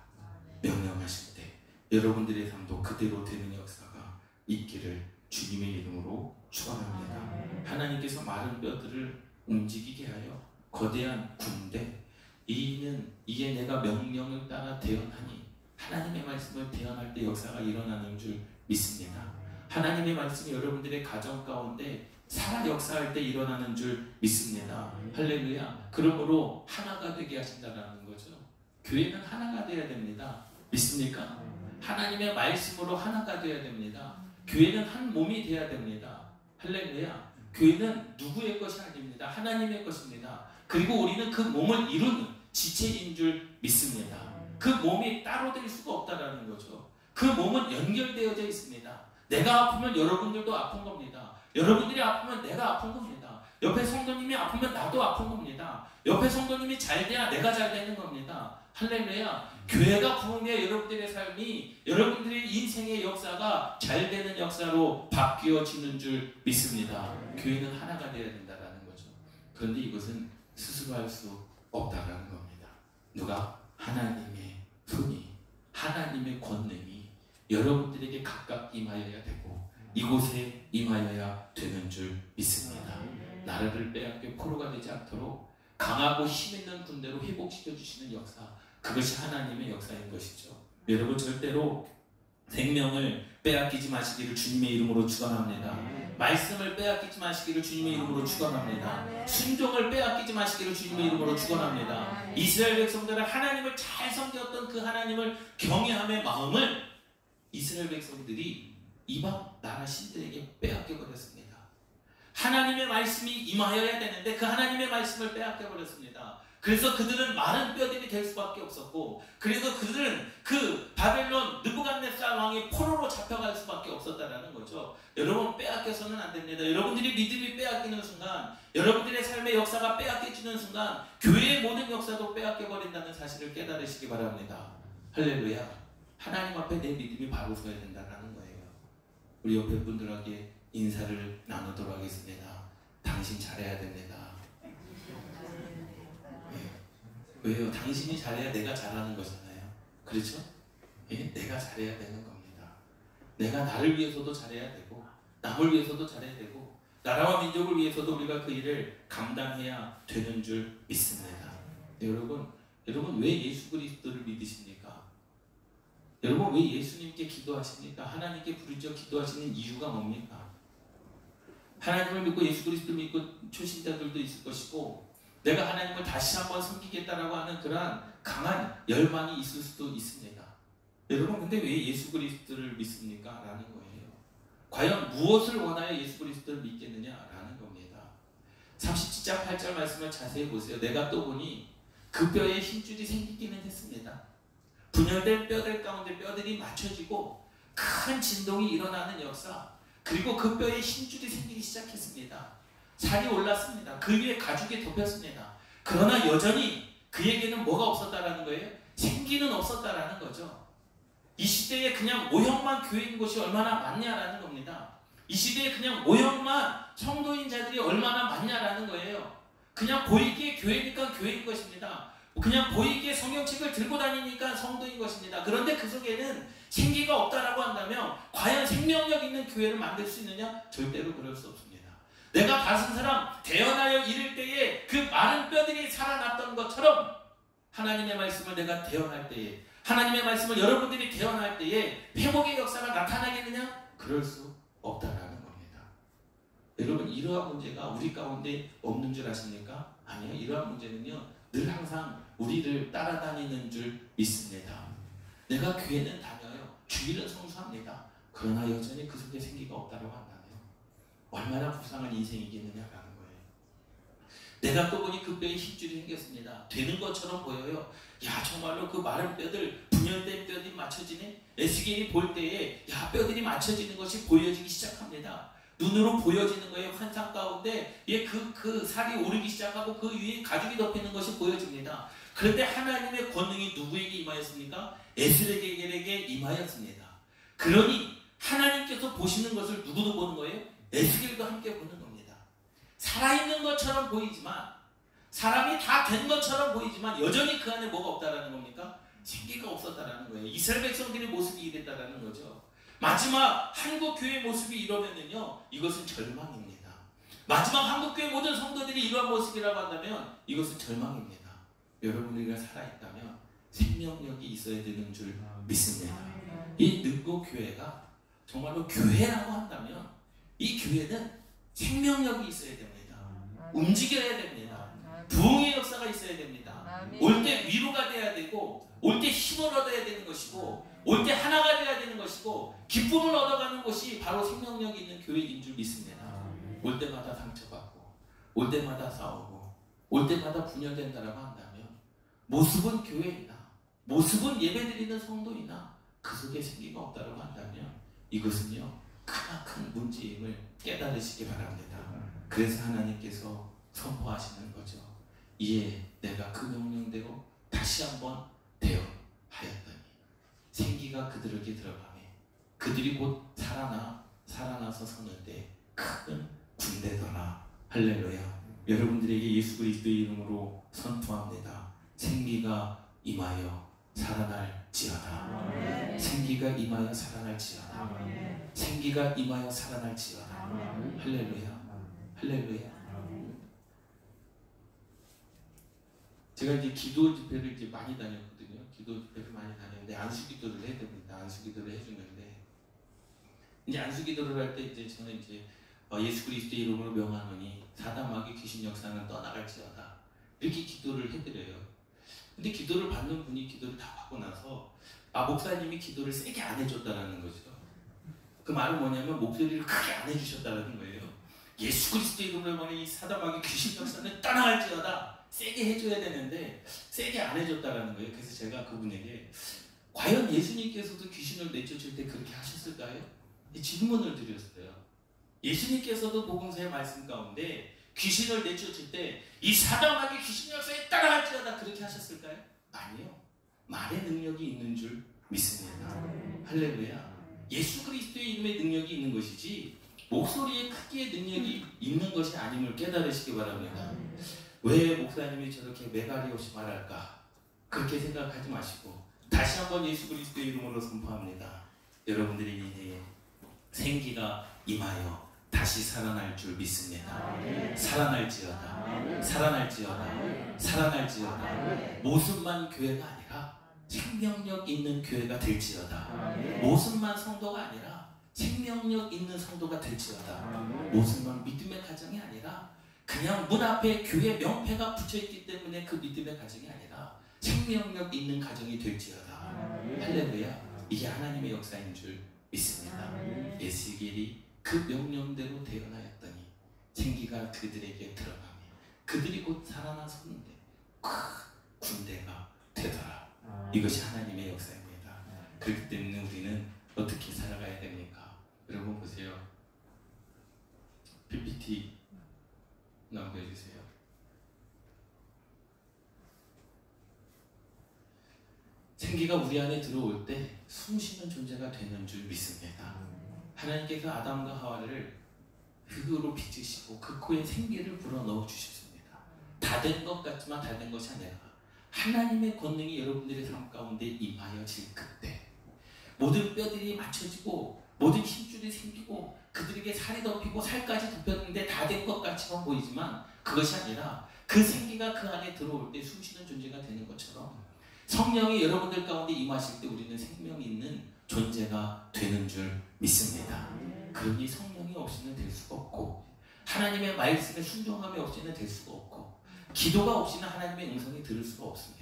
명령하실 때 여러분들의 삶도 그대로 되는 역사가 있기를 주님의 이름으로 축원합니다. 하나님께서 마른 뼈들을 움직이게 하여 거대한 군대, 이에 내가 명령을 따라 대언하니, 하나님의 말씀을 대언할 때 역사가 일어나는 줄 믿습니다. 하나님의 말씀이 여러분들의 가정 가운데 살아 역사할 때 일어나는 줄 믿습니다. 할렐루야. 그러므로 하나가 되게 하신다는 거죠. 교회는 하나가 되어야 됩니다. 믿습니까? 하나님의 말씀으로 하나가 되어야 됩니다. 교회는 한 몸이 되어야 됩니다. 할렐루야. 교회는 누구의 것이 아닙니다. 하나님의 것입니다. 그리고 우리는 그 몸을 이루는 지체인 줄 믿습니다. 그 몸이 따로 될 수가 없다는 거죠. 그 몸은 연결되어져 있습니다. 내가 아프면 여러분들도 아픈 겁니다. 여러분들이 아프면 내가 아픈 겁니다. 옆에 성도님이 아프면 나도 아픈 겁니다. 옆에 성도님이 잘 돼야 내가 잘 되는 겁니다. 할렐루야. 교회가 부흥해 여러분들의 삶이, 여러분들의 인생의 역사가 잘 되는 역사로 바뀌어지는 줄 믿습니다. 교회는 하나가 되어야 된다는 거죠. 그런데 이것은 스스로 할 수 없다는 겁니다. 누가? 하나님의 손이, 하나님의 권능이 여러분들에게 각각 임하여야 되고 이곳에 임하여야 되는 줄 믿습니다. 나라를 빼앗겨 포로가 되지 않도록 강하고 힘있는 군대로 회복시켜 주시는 역사, 그것이 하나님의 역사인 것이죠. 여러분 절대로 생명을 빼앗기지 마시기를 주님의 이름으로 축원합니다. 말씀을 빼앗기지 마시기를 주님의 이름으로 축원합니다. 순종을 빼앗기지 마시기를 주님의 이름으로 축원합니다. 이스라엘 백성들은 하나님을 잘 섬겼던 그 하나님을 경외함의 마음을 이스라엘 백성들이 이방 나라 신들에게 빼앗겨 버렸습니다. 하나님의 말씀이 임하여야 되는데 그 하나님의 말씀을 빼앗겨 버렸습니다. 그래서 그들은 마른 뼈들이 될 수밖에 없었고, 그래서 그들은 그 바벨론 느부갓네살 왕의 포로로 잡혀갈 수밖에 없었다라는 거죠. 여러분, 빼앗겨서는 안 됩니다. 여러분들이 믿음이 빼앗기는 순간, 여러분들의 삶의 역사가 빼앗겨지는 순간 교회의 모든 역사도 빼앗겨 버린다는 사실을 깨달으시기 바랍니다. 할렐루야. 하나님 앞에 내 믿음이 바로 서야 된다는 거예요. 우리 옆에 분들에게 인사를 나누도록 하겠습니다. 당신 잘해야 됩니다. 왜요? 당신이 잘해야 내가 잘하는 거잖아요. 그렇죠? 예? 내가 잘해야 되는 겁니다. 내가 나를 위해서도 잘해야 되고 남을 위해서도 잘해야 되고 나라와 민족을 위해서도 우리가 그 일을 감당해야 되는 줄 믿습니다. 여러분 왜 예수 그리스도를 믿으십니까? 여러분 왜 예수님께 기도하십니까? 하나님께 부르짖어 기도하시는 이유가 뭡니까? 하나님을 믿고 예수 그리스도를 믿고 초신자들도 있을 것이고 내가 하나님을 다시 한번 섬기겠다라고 하는 그러한 강한 열망이 있을 수도 있습니다. 여러분 근데 왜 예수 그리스도를 믿습니까? 라는 거예요. 과연 무엇을 원하여 예수 그리스도를 믿겠느냐? 라는 겁니다. 37장 8절 말씀을 자세히 보세요. 내가 또 보니 그 뼈에 힘줄이 생기기는 했습니다. 분열된 뼈들 가운데 뼈들이 맞춰지고 큰 진동이 일어나는 역사, 그리고 그 뼈에 힘줄이 생기기 시작했습니다. 살이 올랐습니다. 그 위에 가죽이 덮였습니다. 그러나 여전히 그에게는 뭐가 없었다라는 거예요? 생기는 없었다라는 거죠. 이 시대에 그냥 모형만 교회인 곳이 얼마나 많냐라는 겁니다. 이 시대에 그냥 모형만 성도인 자들이 얼마나 많냐라는 거예요. 그냥 보이기에 교회니까 교회인 것입니다. 그냥 보이기에 성경책을 들고 다니니까 성도인 것입니다. 그런데 그 속에는 생기가 없다라고 한다면 과연 생명력 있는 교회를 만들 수 있느냐? 절대로 그럴 수 없습니다. 내가 다른 사람 대언하여 이를 때에 그 많은 뼈들이 살아났던 것처럼 하나님의 말씀을 내가 대언할 때에, 하나님의 말씀을 여러분들이 대언할 때에 회복의 역사가 나타나겠느냐? 그럴 수 없다라는 겁니다. 여러분 이러한 문제가 우리 가운데 없는 줄 아십니까? 아니요. 이러한 문제는요 늘 항상 우리를 따라다니는 줄 믿습니다. 내가 교회는 다녀요. 주일은 성수합니다. 그러나 여전히 그 속에 생기가 없다고 한다면 얼마나 불쌍한 인생이겠느냐라는 거예요. 내가 또 보니 그 뼈에 힘줄이 생겼습니다. 되는 것처럼 보여요. 야 정말로 그 마른 뼈들, 분열된 뼈들이 맞춰지네. 에스겔이 볼 때에 야 뼈들이 맞춰지는 것이 보여지기 시작합니다. 눈으로 보여지는 거예요. 환상 가운데 그 살이 오르기 시작하고 그 위에 가죽이 덮이는 것이 보여집니다. 그런데 하나님의 권능이 누구에게 임하였습니까? 에스겔에게 임하였습니다. 그러니 하나님께서 보시는 것을 누구도 보는 거예요? 에스겔도 함께 보는 겁니다. 살아있는 것처럼 보이지만, 사람이 다 된 것처럼 보이지만 여전히 그 안에 뭐가 없다라는 겁니까? 생기가 없었다라는 거예요. 이스라엘 백성들의 모습이 이랬다라는 거죠. 마지막 한국교회의 모습이 이러면은요 이것은 절망입니다. 마지막 한국교회 모든 성도들이 이러한 모습이라고 한다면 이것은 절망입니다. 여러분 우리가 살아있다면 생명력이 있어야 되는 줄 믿습니다. 이 능곡교회가 정말로 교회라고 한다면 이 교회는 생명력이 있어야 됩니다. 움직여야 됩니다. 부흥의 역사가 있어야 됩니다. 올 때 위로가 돼야 되고 올 때 힘을 얻어야 되는 것이고 올 때 하나가 돼야 되는 것이고 기쁨을 얻어가는 것이 바로 생명력이 있는 교회인 줄 믿습니다. 올 때마다 상처받고 올 때마다 싸우고 올 때마다 분열된다라고 한다면 모습은 교회이나 모습은 예배드리는 성도이나 그 속에 생기가 없다라고 한다면 이것은요 크나큰 문제임을 깨달으시기 바랍니다. 그래서 하나님께서 선포하시는 거죠. 이에 내가 그 명령대로 다시 한번 대언하였더니 생기가 그들에게 들어가매 그들이 곧 살아나서 서는데 큰 군대더라. 할렐루야. 여러분들에게 예수 그리스도의 이름으로 선포합니다. 생기가 임하여 살아날지어다. 생기가 임하여 살아날지어다. 생기가 임하여 살아날지어다. 할렐루야. 할렐루야. 제가 이제 기도 집회를 이제 많이 다녔거든요. 기도 집회를 많이 다녔는데 안수 기도를 해야 됩니다. 안수 기도를 해주는데 이제 안수 기도를 할 때 이제 저는 이제 예수 그리스도의 이름으로 명하노니 사단 마귀 귀신 역사는 떠나갈지어다. 이렇게 기도를 해드려요. 근데 기도를 받는 분이 기도를 다 받고 나서 목사님이 기도를 세게 안 해줬다라는 거죠. 그 말은 뭐냐면 목소리를 크게 안 해주셨다는 거예요. 예수 그리스도의 이름으로 명하노니 사단 마귀 귀신 역사는 떠나갈지어다. 세게 해줘야 되는데 세게 안 해줬다라는 거예요. 그래서 제가 그분에게 과연 예수님께서도 귀신을 내쫓을 때 그렇게 하셨을까요? 이 질문을 드렸어요. 예수님께서도 복음서의 말씀 가운데 귀신을 내쫓을 때 이 사단마귀 귀신 역사에 따라갈지어다 그렇게 하셨을까요? 아니요. 말의 능력이 있는 줄 믿습니다. 할렐루야. 예수 그리스도의 이름의 능력이 있는 것이지 목소리의 크기의 능력이 있는 것이 아님을 깨달으시기 바랍니다. 왜 목사님이 저렇게 매가리 없이 말할까? 그렇게 생각하지 마시고 다시 한번 예수 그리스도의 이름으로 선포합니다. 여러분들의 인생에 생기가 임하여 다시 살아날 줄 믿습니다. 살아날지어다. 살아날지어다. 살아날지어다. 모습만 교회가 아니라 생명력 있는 교회가 될지어다. 모습만 성도가 아니라 생명력 있는 성도가 될지어다. 모습만 믿음의 가정이 아니라 그냥 문 앞에 교회 명패가 붙여있기 때문에 그 믿음의 가정이 아니라 생명력 있는 가정이 될지어다. 할렐루야. 이게 하나님의 역사인 줄 믿습니다. 에스겔이 그 명령대로 대언하였더니 생기가 그들에게 들어가며 그들이 곧 살아나섰는데 큰 군대가 되더라. 이것이 하나님의 역사입니다. 그렇기 때문에 우리는 어떻게 살아가야 됩니까? 여러분 보세요. PPT 넘겨주세요. 생기가 우리 안에 들어올 때 숨쉬는 존재가 되는 줄 믿습니다. 하나님께서 아담과 하와를 흙으로 빚으시고 그 코에 생기를 불어넣어 주셨습니다. 다 된 것 같지만 다 된 것이 아니라 하나님의 권능이 여러분들의 삶 가운데 임하여질 그때 모든 뼈들이 맞춰지고 모든 힘줄이 생기고 그들에게 살이 덮이고 살까지 덮였는데 다 된 것 같이만 보이지만 그것이 아니라 그 생기가 그 안에 들어올 때 숨쉬는 존재가 되는 것처럼 성령이 여러분들 가운데 임하실 때 우리는 생명 있는 존재가 되는 줄 믿습니다. 그러니 성령이 없이는 될 수가 없고 하나님의 말씀에 순종함이 없이는 될 수가 없고 기도가 없이는 하나님의 음성이 들을 수가 없습니다.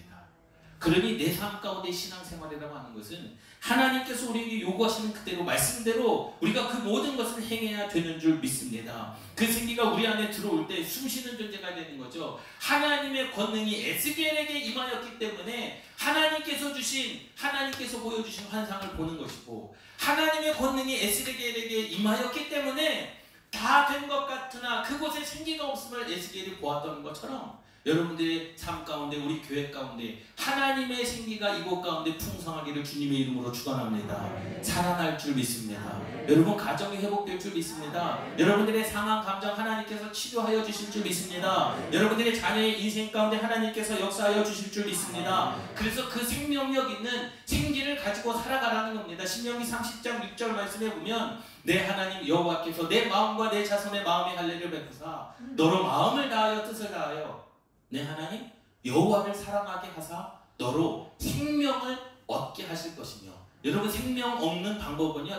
그러니 내 삶 가운데 신앙생활이라고 하는 것은 하나님께서 우리에게 요구하시는 그대로 말씀대로 우리가 그 모든 것을 행해야 되는 줄 믿습니다. 그 생기가 우리 안에 들어올 때 숨쉬는 존재가 되는 거죠. 하나님의 권능이 에스겔에게 임하였기 때문에 하나님께서 보여주신 환상을 보는 것이고 하나님의 권능이 에스겔에게 임하였기 때문에 다 된 것 같으나 그곳에 생기가 없음을 에스겔이 보았던 것처럼 여러분들의 삶 가운데 우리 교회 가운데 하나님의 생기가 이곳 가운데 풍성하기를 주님의 이름으로 축원합니다. 살아날 줄 믿습니다. 여러분 가정이 회복될 줄 믿습니다. 여러분들의 상한 감정 하나님께서 치료하여 주실 줄 믿습니다. 여러분들의 자녀의 인생 가운데 하나님께서 역사하여 주실 줄 믿습니다. 그래서 그 생명력 있는 생기를 가지고 살아가라는 겁니다. 신명기 30장 6절 말씀에 보면 내 하나님 여호와께서 내 마음과 내 자손의 마음에 할례를 베푸사 너로 마음을 다하여 뜻을 다하여 내 하나님 여호와를 사랑하게 하사 너로 생명을 얻게 하실 것이며 여러분 생명 없는 방법은요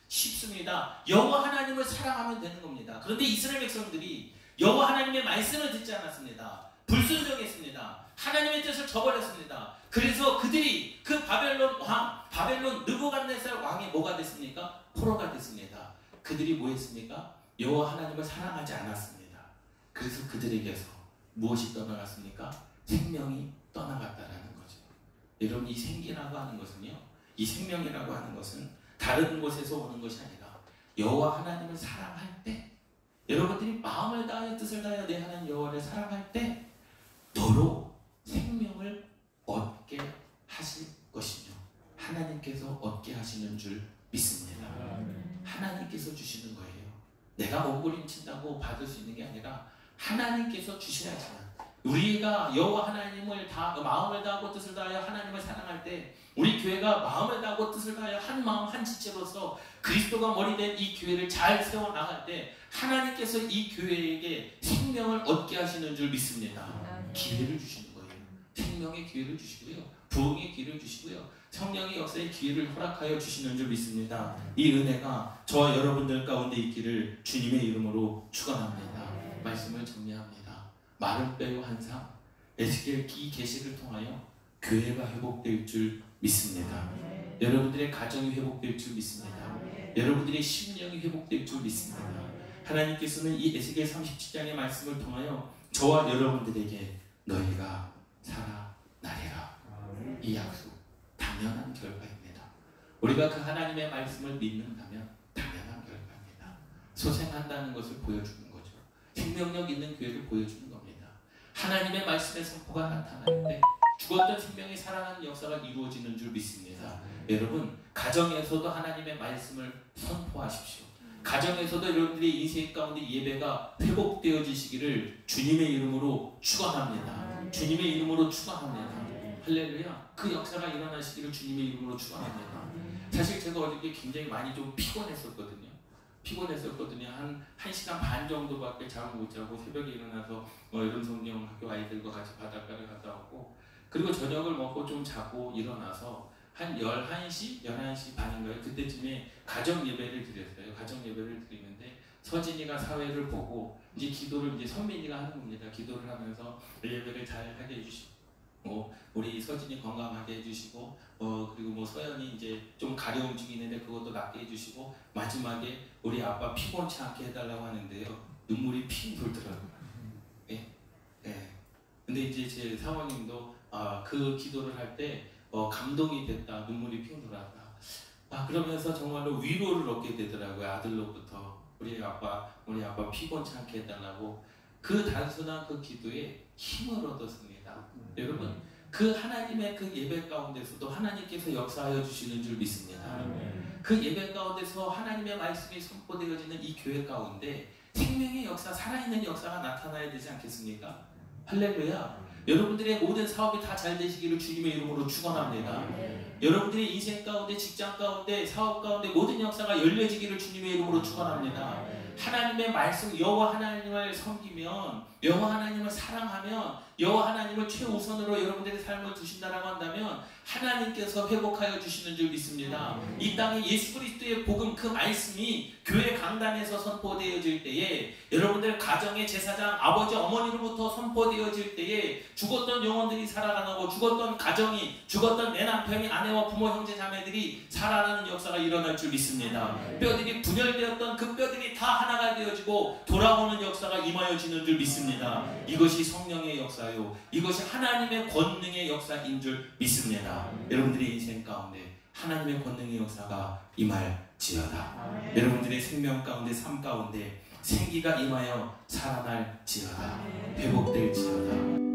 쉽습니다. 여호와 하나님을 사랑하면 되는 겁니다. 그런데 이스라엘 백성들이 여호와 하나님의 말씀을 듣지 않았습니다. 불순종했습니다. 하나님의 뜻을 저버렸습니다. 그래서 그들이 그 바벨론 느부갓네살 왕이 뭐가 됐습니까? 포로가 됐습니다. 그들이 뭐 했습니까? 여호와 하나님을 사랑하지 않았습니다. 그래서 그들에게서 무엇이 떠나갔습니까? 생명이 떠나갔다라는 거죠. 여러분 이 생기라고 하는 것은요, 이 생명이라고 하는 것은 다른 곳에서 오는 것이 아니라 여호와 하나님을 사랑할 때 여러분들이 마음을 다하여 뜻을 다하여 내 하나님 여호와를 사랑할 때 너로 생명을 얻게 하실 것이며 하나님께서 얻게 하시는 줄 믿습니다. 하나님께서 주시는 거예요. 내가 몸부림친다고 받을 수 있는 게 아니라 하나님께서 주셔야지만, 우리가 여호와 하나님을 다 마음을 다하고 뜻을 다하여 하나님을 사랑할 때 우리 교회가 마음을 다하고 뜻을 다하여 한 마음 한 지체로서 그리스도가 머리된 이 교회를 잘 세워나갈 때 하나님께서 이 교회에게 생명을 얻게 하시는 줄 믿습니다. 기회를 주시는 거예요. 생명의 기회를 주시고요, 부흥의 기회를 주시고요, 성령의 역사의 기회를 허락하여 주시는 줄 믿습니다. 이 은혜가 저와 여러분들 가운데 있기를 주님의 이름으로 축원합니다. 말씀을 정리합니다. 마른 뼈의 환상, 에스겔 이 계시를 통하여 교회가 회복될 줄 믿습니다. 여러분들의 가정이 회복될 줄 믿습니다. 여러분들의 심령이 회복될 줄 믿습니다. 하나님께서는 이 에스겔 37장의 말씀을 통하여 저와 여러분들에게 너희가 살아나리라, 이 약속 당연한 결과입니다. 우리가 그 하나님의 말씀을 믿는다면 당연한 결과입니다. 소생한다는 것을 보여주는 거죠. 생명력 있는 교회를 보여주는 겁니다. 하나님의 말씀의 선포가 나타날 때 죽었던 생명이 살아나는 역사가 이루어지는 줄 믿습니다. 여러분, 가정에서도 하나님의 말씀을 선포하십시오. 가정에서도 여러분들의 인생 가운데 예배가 회복되어지시기를 주님의 이름으로 축원합니다. 주님의 이름으로 축원합니다. 할렐루야. 그 역사가 일어나시기를 주님의 이름으로 축원합니다. 사실 제가 어저께 굉장히 많이 좀 피곤했었거든요. 한 1시간 반 정도밖에 잠을 못 자고 새벽에 일어나서 여름 성경 학교 아이들과 같이 바닷가를 갔다 왔고, 그리고 저녁을 먹고 좀 자고 일어나서 한 11시, 11시 반인가요? 그때쯤에 가정 예배를 드렸어요. 가정 예배를 드리는데 서진이가 사회를 보고 이제 기도를 이제 선민이가 하는 겁니다. 기도를 하면서 예배를 잘 하게 해주시고, 우리 서진이 건강하게 해주시고, 그리고 뭐 서연이 이제 좀 가려움 중이 있는데 그것도 낫게 해주시고, 마지막에 우리 아빠 피곤치 않게 해달라고 하는데요, 눈물이 핑 돌더라고요. 예? 예. 근데 이제 제 사모님도 그 기도를 할 때 감동이 됐다, 눈물이 핑 돌았다. 그러면서 정말로 위로를 얻게 되더라고요. 아들로부터 우리 아빠 피곤치 않게 해달라고. 그 단순한 그 기도에 힘을 얻었습니다. 여러분, 그 하나님의 그 예배 가운데서도 하나님께서 역사하여 주시는 줄 믿습니다. 그 예배 가운데서 하나님의 말씀이 선포되어지는 이 교회 가운데 생명의 역사, 살아있는 역사가 나타나야 되지 않겠습니까? 할렐루야. 여러분들의 모든 사업이 다 잘 되시기를 주님의 이름으로 축원합니다. 여러분들의 인생 가운데, 직장 가운데, 사업 가운데 모든 역사가 열려지기를 주님의 이름으로 축원합니다. 하나님의 말씀, 여호와 하나님을 섬기면, 여호와 하나님을 사랑하면, 여호와 하나님을 최우선으로 여러분들의 삶을 두신다라고 한다면 하나님께서 회복하여 주시는 줄 믿습니다. 이 땅에 예수 그리스도의 복음, 그 말씀이 교회 강단에서 선포되어질 때에, 여러분들 가정의 제사장 아버지 어머니로부터 선포되어질 때에 죽었던 영혼들이 살아나고, 죽었던 가정이, 죽었던 내 남편이, 아내와 부모, 형제, 자매들이 살아나는 역사가 일어날 줄 믿습니다. 뼈들이 분열되었던 그 뼈들이 다 하나가 되어지고 돌아오는 역사가 임하여지는 줄 믿습니다. 이것이 성령의 역사요, 이것이 하나님의 권능의 역사인 줄 믿습니다. 여러분들의 인생 가운데 하나님의 권능의 역사가 임할지어다. 여러분들의 생명 가운데, 삶 가운데 생기가 임하여 살아날지어다. 회복될지어다.